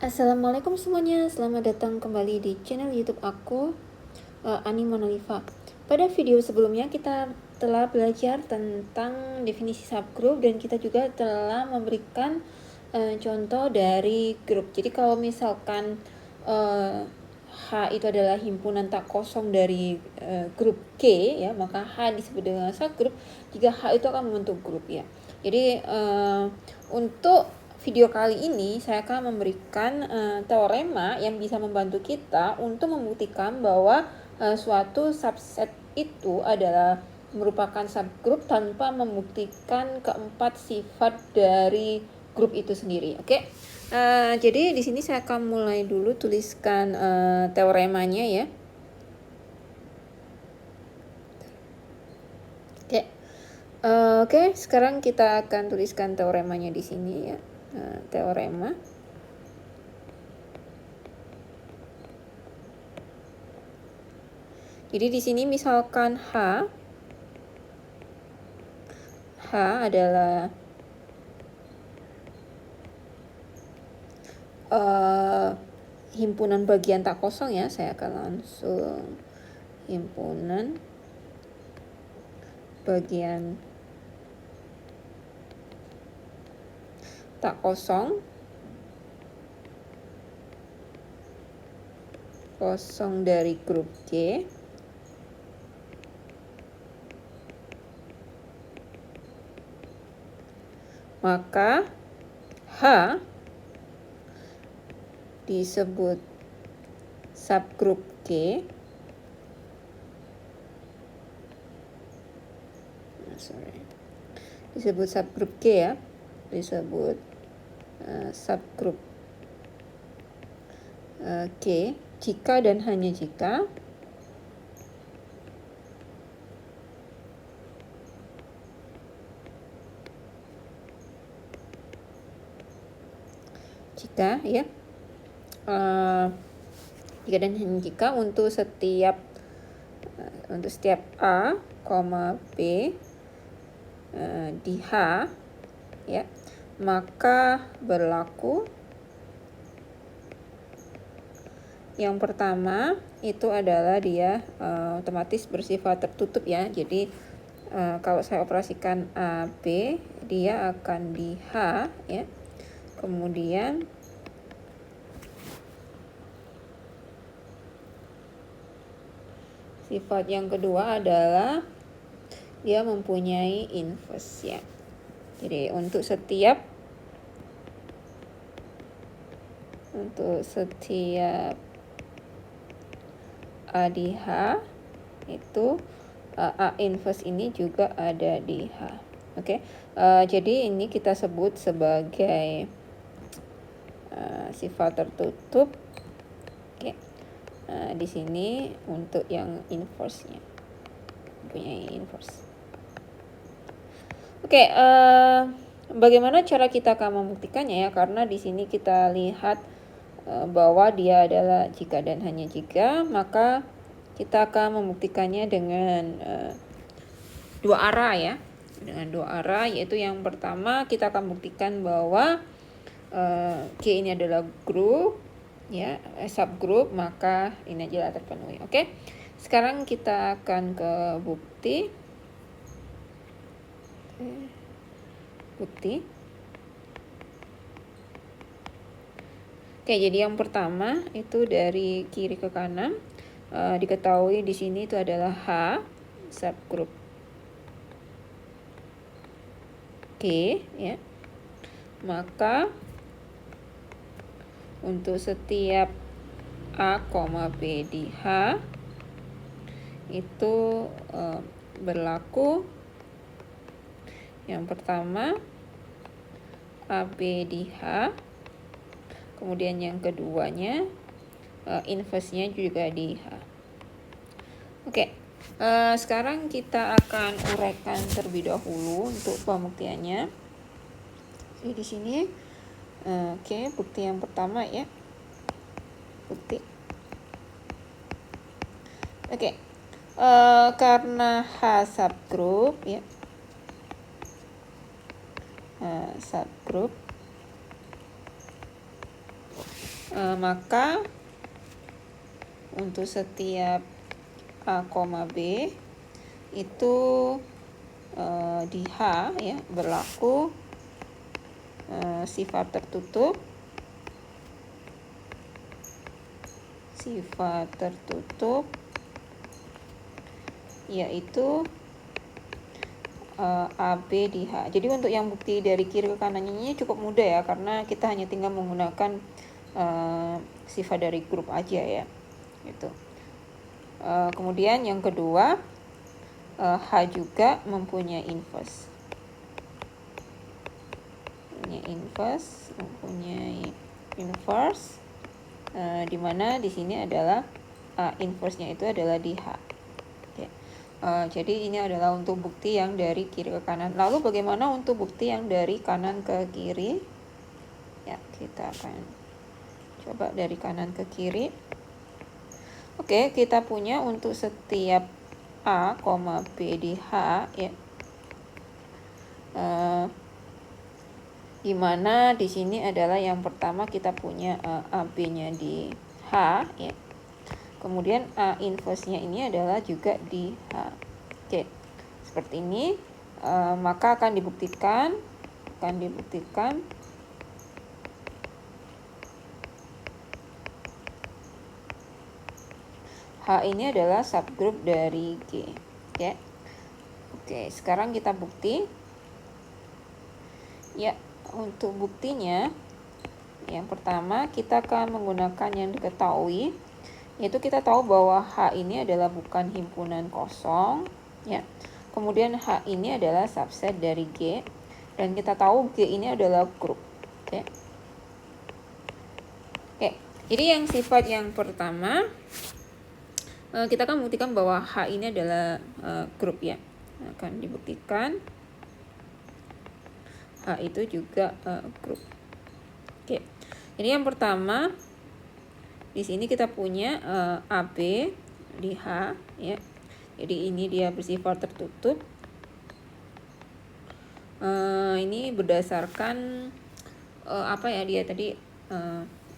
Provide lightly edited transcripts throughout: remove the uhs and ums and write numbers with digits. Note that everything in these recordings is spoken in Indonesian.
Assalamualaikum semuanya, selamat datang kembali di channel YouTube aku, Ani Monaliva. Pada video sebelumnya kita telah belajar tentang definisi subgroup dan kita juga telah memberikan contoh dari grup. Jadi kalau misalkan H itu adalah himpunan tak kosong dari grup G ya, maka H disebut dengan subgroup jika H itu akan membentuk grup ya. Jadi untuk video kali ini saya akan memberikan teorema yang bisa membantu kita untuk membuktikan bahwa suatu subset itu adalah merupakan subgroup tanpa membuktikan keempat sifat dari grup itu sendiri. Oke. Jadi di sini saya akan mulai dulu tuliskan teoremanya ya. Oke, sekarang kita akan tuliskan teoremanya di sini ya. Teorema. Jadi di sini misalkan H adalah himpunan bagian tak kosong ya. Saya akan langsung himpunan bagian tak kosong dari grup G. Maka H disebut subgrup G. Disebut subgrup G ya. Disebut subgrup G jika dan hanya jika ya jika dan hanya jika untuk setiap A, B di H ya, maka berlaku yang pertama itu adalah dia otomatis bersifat tertutup ya. Jadi kalau saya operasikan A, B, dia akan di H ya. Kemudian sifat yang kedua adalah dia mempunyai inverse ya. Jadi untuk setiap A di H itu A inverse ini juga ada di H. Oke. Jadi ini kita sebut sebagai sifat tertutup. Oke. Di sini untuk yang inverse-nya punya inverse. Oke, bagaimana cara kita akan membuktikannya ya? Karena di sini kita lihat bahwa dia adalah jika dan hanya jika, maka kita akan membuktikannya dengan dua arah ya. Dengan dua arah, yaitu yang pertama kita akan buktikan bahwa G ini adalah grup ya, subgroup, maka ini adalah terpenuhi. Oke. Sekarang kita akan ke bukti. Oke, jadi yang pertama itu dari kiri ke kanan. Diketahui di sini itu adalah H subgroup G ya. Maka untuk setiap A, B di H itu berlaku yang pertama AB di H, kemudian yang keduanya inverse-nya juga di H. Oke, sekarang kita akan uraikan terlebih dahulu untuk pembuktiannya. Jadi di sini bukti yang pertama ya. Bukti. Karena H subgroup ya. Subgroup maka untuk setiap A, B itu di H ya berlaku sifat tertutup yaitu AB di H. Jadi untuk yang bukti dari kiri ke kanannya ini cukup mudah ya, karena kita hanya tinggal menggunakan sifat dari grup aja ya gitu. Kemudian yang kedua, H juga mempunyai inverse. Mempunyai inverse, di mana di sini adalah inverse-nya itu adalah di H. Oke. Jadi ini adalah untuk bukti yang dari kiri ke kanan. Lalu bagaimana untuk bukti yang dari kanan ke kiri? Ya, kita akan coba dari kanan ke kiri. Oke, kita punya untuk setiap A, B di H ya. Dimana di sini adalah yang pertama kita punya AB-nya di H ya. Kemudian A inverse-nya ini adalah juga di H. Oke, seperti ini. Maka akan dibuktikan H ini adalah subgroup dari G. Oke, sekarang kita bukti. Ya, untuk buktinya yang pertama kita akan menggunakan yang diketahui, yaitu kita tahu bahwa H ini adalah bukan himpunan kosong ya. Kemudian H ini adalah subset dari G, dan kita tahu G ini adalah grup. Oke, jadi yang sifat yang pertama kita akan membuktikan bahwa H ini adalah grup ya. Akan dibuktikan H itu juga grup. Oke, jadi yang pertama di sini kita punya AB di H ya. Jadi ini dia bersifat tertutup. Ini berdasarkan apa ya, dia tadi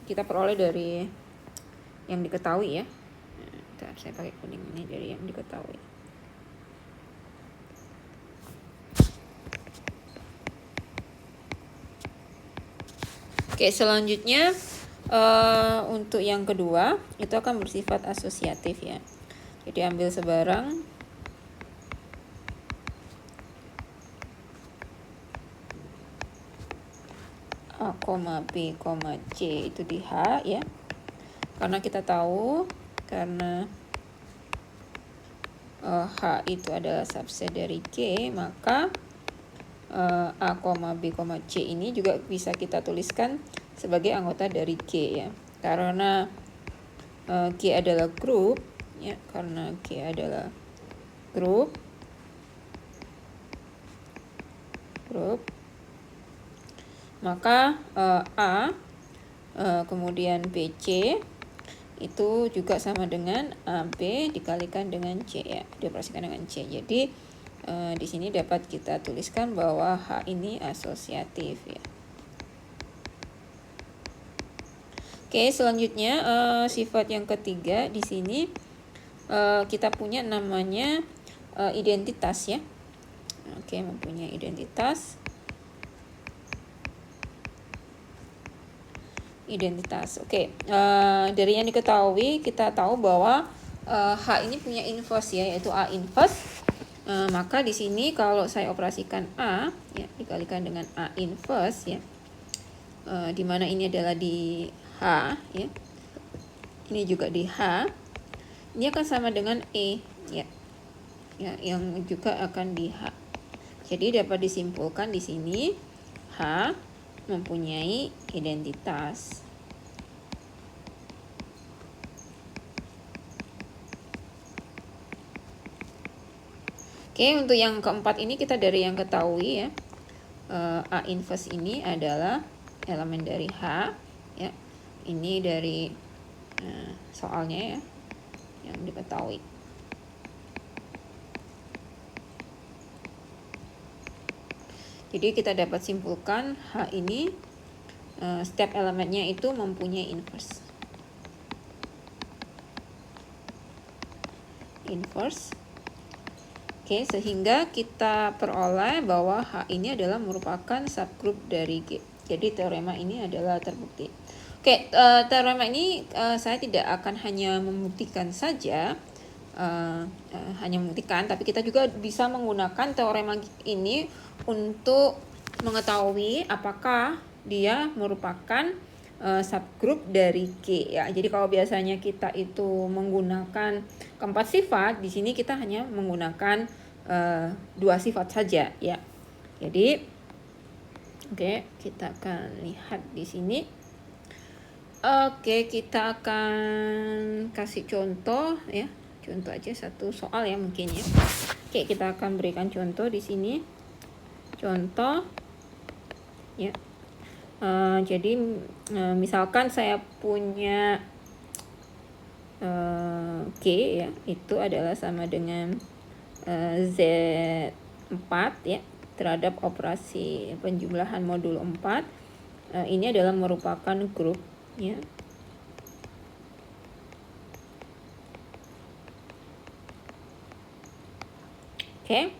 kita peroleh dari yang diketahui ya. Bentar, saya pakai kuning ini dari yang diketahui. Oke, selanjutnya untuk yang kedua itu akan bersifat asosiatif ya. Jadi ambil sebarang A, B, C itu di H ya. Karena kita tahu karena H itu adalah subset dari G, maka A, B, C ini juga bisa kita tuliskan sebagai anggota dari G ya. Karena G adalah grup ya, karena G adalah grup, maka A kemudian BC itu juga sama dengan AB dikalikan dengan C ya, dioperasikan dengan C. Jadi di sini dapat kita tuliskan bahwa H ini asosiatif ya. Oke, selanjutnya sifat yang ketiga di sini kita punya namanya identitas ya. Oke, mempunyai identitas. Oke, dari yang diketahui kita tahu bahwa H ini punya inverse ya, yaitu A inverse. Maka di sini kalau saya operasikan A ya dikalikan dengan A inverse ya, di mana ini adalah di H ya, ini juga di H, ini akan sama dengan E ya, yang juga akan di H. Jadi dapat disimpulkan di sini H mempunyai identitas. Oke, untuk yang keempat ini kita dari yang ketahui ya, A inverse ini adalah elemen dari H ya. Ini dari soalnya ya yang diketahui. Jadi kita dapat simpulkan H ini setiap elemennya itu mempunyai inverse. Oke, sehingga kita peroleh bahwa H ini adalah merupakan subgroup dari G. Jadi teorema ini adalah terbukti. Oke, teorema ini saya tidak akan hanya membuktikan saja, tapi kita juga bisa menggunakan teorema ini untuk mengetahui apakah dia merupakan subgroup dari G ya. Jadi kalau biasanya kita itu menggunakan keempat sifat, di sini kita hanya menggunakan 2 sifat saja ya. Jadi oke, kita akan lihat di sini. Oke, kita akan kasih contoh ya. Contoh aja satu soal ya mungkin ya. Oke, kita akan berikan contoh di sini. Contoh ya. Jadi misalkan saya punya G ya, itu adalah sama dengan Z4 ya, terhadap operasi penjumlahan modul 4. Ini adalah merupakan grup ya. Oke,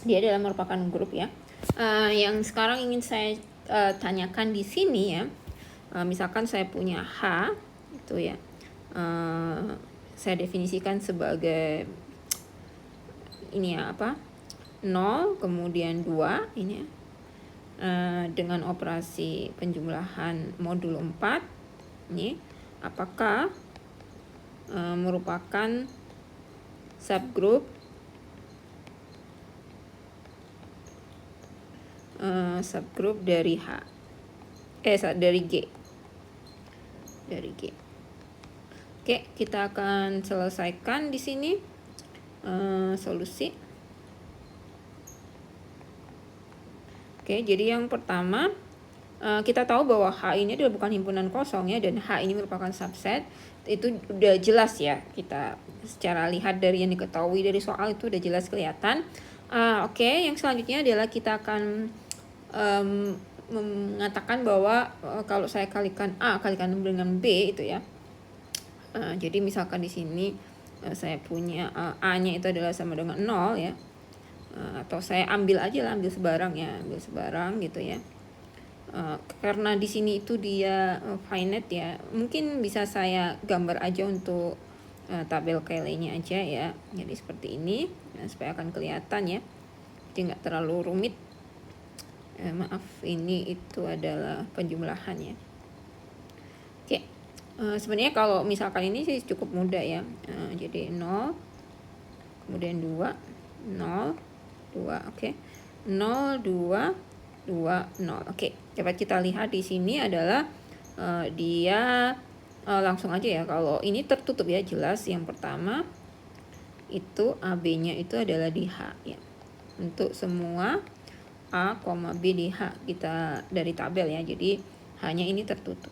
dia adalah merupakan grup ya. Yang sekarang ingin saya tanyakan di sini ya, misalkan saya punya H itu ya, saya definisikan sebagai ini ya, 0 kemudian 2 ini ya, dengan operasi penjumlahan modul 4 ini, apakah merupakan subgroup dari dari G. Oke, kita akan selesaikan di sini solusi. Oke, jadi yang pertama kita tahu bahwa H ini adalah bukan himpunan kosong ya, dan H ini merupakan subset. Itu udah jelas ya, kita secara lihat dari yang diketahui dari soal itu udah jelas kelihatan. Oke, yang selanjutnya adalah kita akan mengatakan bahwa kalau saya kalikan A kalikan dengan B itu ya, jadi misalkan di sini saya punya A-nya itu adalah sama dengan 0 ya, atau saya ambil sebarang gitu ya. Karena di sini itu dia finite ya, mungkin bisa saya gambar aja untuk tabel Cayley-nya aja ya. Jadi seperti ini supaya akan kelihatan ya, jadi nggak terlalu rumit. Maaf, ini itu adalah penjumlahannya. Oke, sebenarnya kalau misalkan ini sih cukup mudah ya. Jadi 0 kemudian 2 0 2, oke. 0 2 2 0. Oke, dapat kita lihat di sini adalah dia langsung aja ya, kalau ini tertutup ya, jelas yang pertama itu AB-nya itu adalah di H ya. Untuk semua A, B di H kita dari tabel ya, jadi hanya ini tertutup.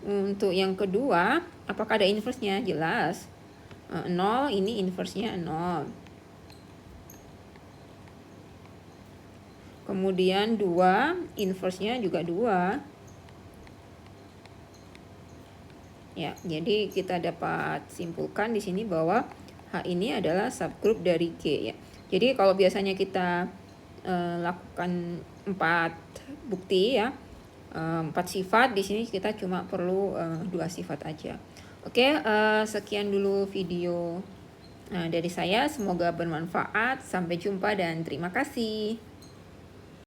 Untuk yang kedua, apakah ada inverse-nya? Jelas. 0 ini inverse-nya 0. Kemudian 2 inverse-nya juga 2. Ya, jadi kita dapat simpulkan di sini bahwa H ini adalah subgroup dari G ya. Jadi kalau biasanya kita lakukan 4 bukti ya, 4 sifat, di sini kita cuma perlu 2 sifat aja. Oke, sekian dulu video dari saya, semoga bermanfaat. Sampai jumpa dan terima kasih.